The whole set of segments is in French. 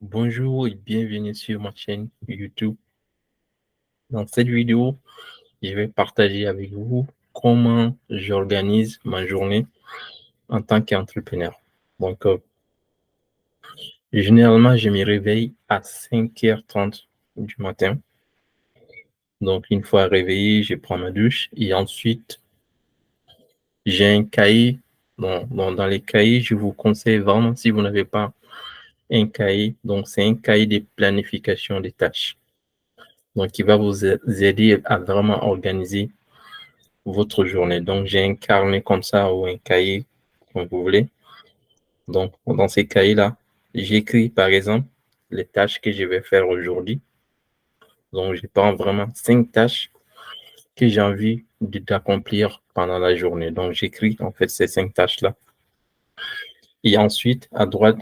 Bonjour et bienvenue sur ma chaîne YouTube. Dans cette vidéo, je vais partager avec vous comment j'organise ma journée en tant qu'entrepreneur. Donc, généralement, je me réveille à 5h30 du matin. Donc, une fois réveillé, je prends ma douche et ensuite, j'ai un cahier. Dans les cahiers, je vous conseille vraiment, si vous n'avez pas un cahier, donc c'est un cahier de planification des tâches. Donc, qui va vous aider à vraiment organiser votre journée. Donc, j'ai un carnet comme ça ou un cahier, comme vous voulez. Donc, dans ces cahiers-là, j'écris, par exemple, les tâches que je vais faire aujourd'hui. Donc, je prends vraiment 5 tâches que j'ai envie d'accomplir pendant la journée. Donc, j'écris, en fait, ces 5 tâches-là. Et ensuite, à droite,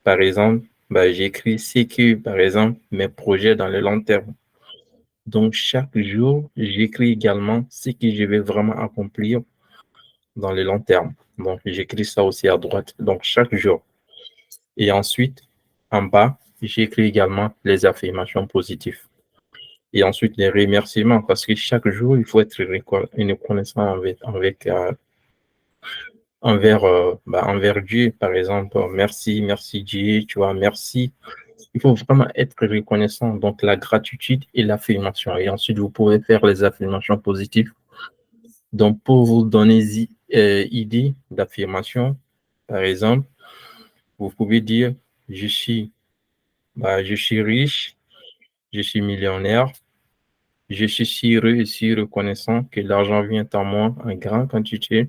par exemple, j'écris ce que, par exemple, mes projets dans le long terme. Donc, chaque jour, j'écris également ce que je vais vraiment accomplir dans le long terme. Donc, j'écris ça aussi à droite. Donc, chaque jour. Et ensuite, en bas, j'écris également les affirmations positives. Et ensuite, les remerciements, parce que chaque jour, il faut être reconnaissant envers Dieu, par exemple. Merci, merci Dieu, tu vois, merci. Il faut vraiment être reconnaissant. Donc, la gratitude et l'affirmation. Et ensuite, vous pouvez faire les affirmations positives. Donc, pour vous donner idée d'affirmation, par exemple, vous pouvez dire, je suis, je suis riche, je suis millionnaire, je suis si heureux et si reconnaissant que l'argent vient à moi en grande quantité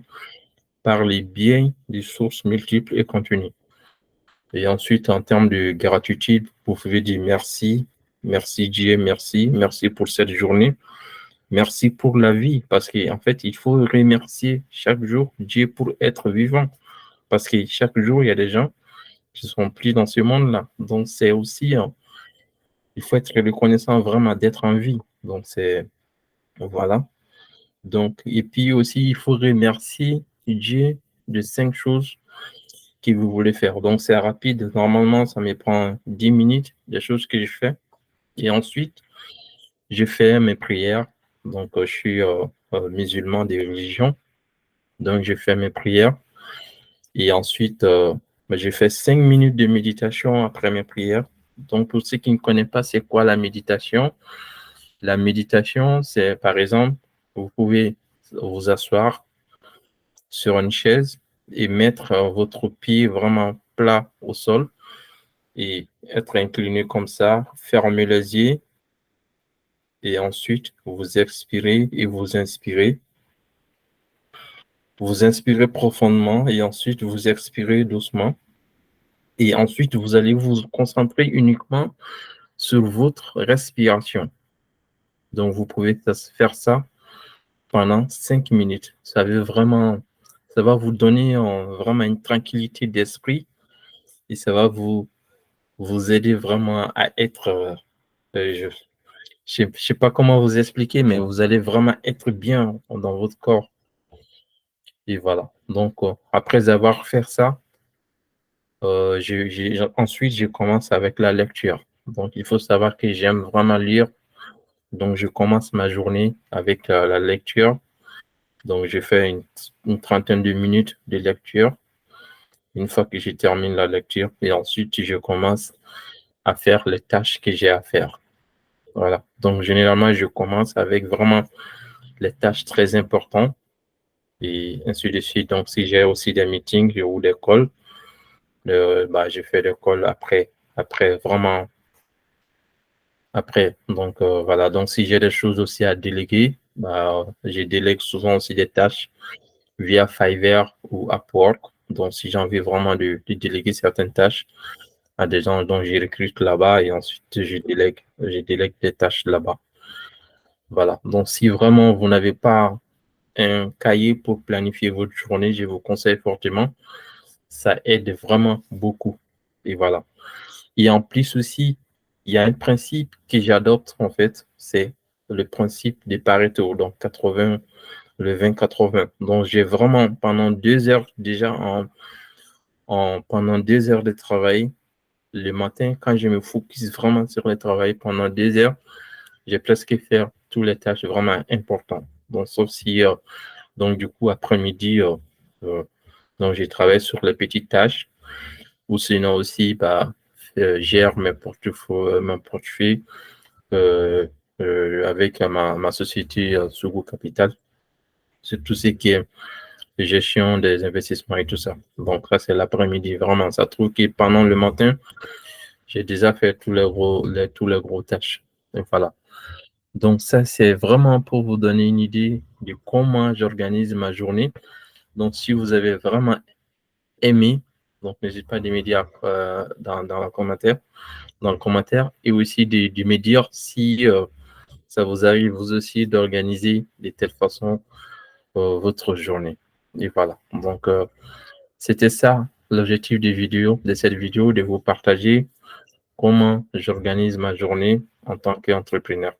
par les biens des sources multiples et continues. Et ensuite, en termes de gratitude, vous pouvez dire merci, merci Dieu, merci, merci pour cette journée, merci pour la vie, parce qu'en fait, il faut remercier chaque jour Dieu pour être vivant, parce que chaque jour, il y a des gens qui sont plus dans ce monde-là. Donc, c'est aussi, il faut être reconnaissant vraiment d'être en vie. Donc, voilà. Donc, et puis aussi, il faut remercier Dieu de 5 choses que vous voulez faire. Donc, c'est rapide. Normalement, ça me prend 10 minutes, des choses que je fais. Et ensuite, je fais mes prières. Donc, je suis musulman de religion. Donc, je fais mes prières. Et ensuite, je fais 5 minutes de méditation après mes prières. Donc, pour ceux qui ne connaissent pas, c'est quoi la méditation? La méditation, c'est par exemple, vous pouvez vous asseoir sur une chaise et mettre votre pied vraiment plat au sol et être incliné comme ça, fermer les yeux et ensuite vous expirez et vous inspirez. Vous inspirez profondément et ensuite vous expirez doucement. Et ensuite, vous allez vous concentrer uniquement sur votre respiration. Donc, vous pouvez faire ça pendant 5 minutes. Ça va vous donner vraiment une tranquillité d'esprit et ça va vous aider vraiment à être, je sais pas comment vous expliquer, mais vous allez vraiment être bien dans votre corps. Et voilà. Donc, après avoir fait ça, ensuite, je commence avec la lecture. Donc, il faut savoir que j'aime vraiment lire. Donc, je commence ma journée avec la lecture. Donc, je fais une trentaine de minutes de lecture. Une fois que je termine la lecture, et ensuite, je commence à faire les tâches que j'ai à faire. Voilà. Donc, généralement, je commence avec vraiment les tâches très importantes et ainsi de suite. Donc, si j'ai aussi des meetings ou des calls, je fais des calls après, vraiment après. Donc, voilà. Donc, si j'ai des choses aussi à déléguer, je délègue souvent aussi des tâches via Fiverr ou Upwork. Donc, si j'ai envie vraiment de déléguer certaines tâches à des gens dont je recrute là-bas et ensuite je délègue des tâches là-bas. Voilà. Donc, si vraiment vous n'avez pas un cahier pour planifier votre journée, je vous conseille fortement. Ça aide vraiment beaucoup. Et voilà. Et en plus aussi, il y a un principe que j'adopte en fait, c'est le principe des Pareto, donc 80, le 20-80. Donc, j'ai vraiment pendant 2 heures déjà pendant 2 heures de travail, le matin, quand je me focus vraiment sur le travail pendant 2 heures, j'ai presque fait toutes les tâches vraiment importantes. Donc, sauf si, donc, du coup, après-midi, donc, je travaille sur les petites tâches ou sinon aussi, bah, gère mon portefeuille euh, avec ma société Sogo Capital. C'est tout ce qui est gestion des investissements et tout ça. Donc, ça, c'est l'après-midi. Vraiment, ça trouve que pendant le matin, j'ai déjà fait tous les gros tâches. Et voilà. Donc, ça, c'est vraiment pour vous donner une idée de comment j'organise ma journée. Donc, si vous avez vraiment aimé, donc n'hésitez pas de me dire dans le commentaire et aussi de me dire si ça vous arrive vous aussi d'organiser de telle façon votre journée. Et voilà. Donc, c'était ça l'objectif de cette vidéo, de vous partager comment j'organise ma journée en tant qu'entrepreneur.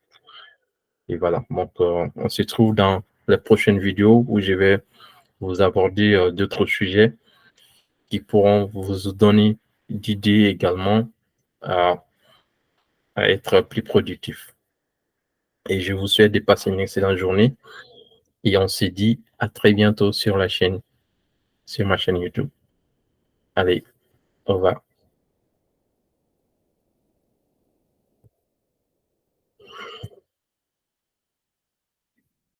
Et voilà. Donc, on se trouve dans la prochaine vidéo où je vais vous aborder d'autres sujets qui pourront vous donner d'idées également à, à être plus productif. Et je vous souhaite de passer une excellente journée. Et on se dit à très bientôt sur ma chaîne YouTube. Allez, au revoir.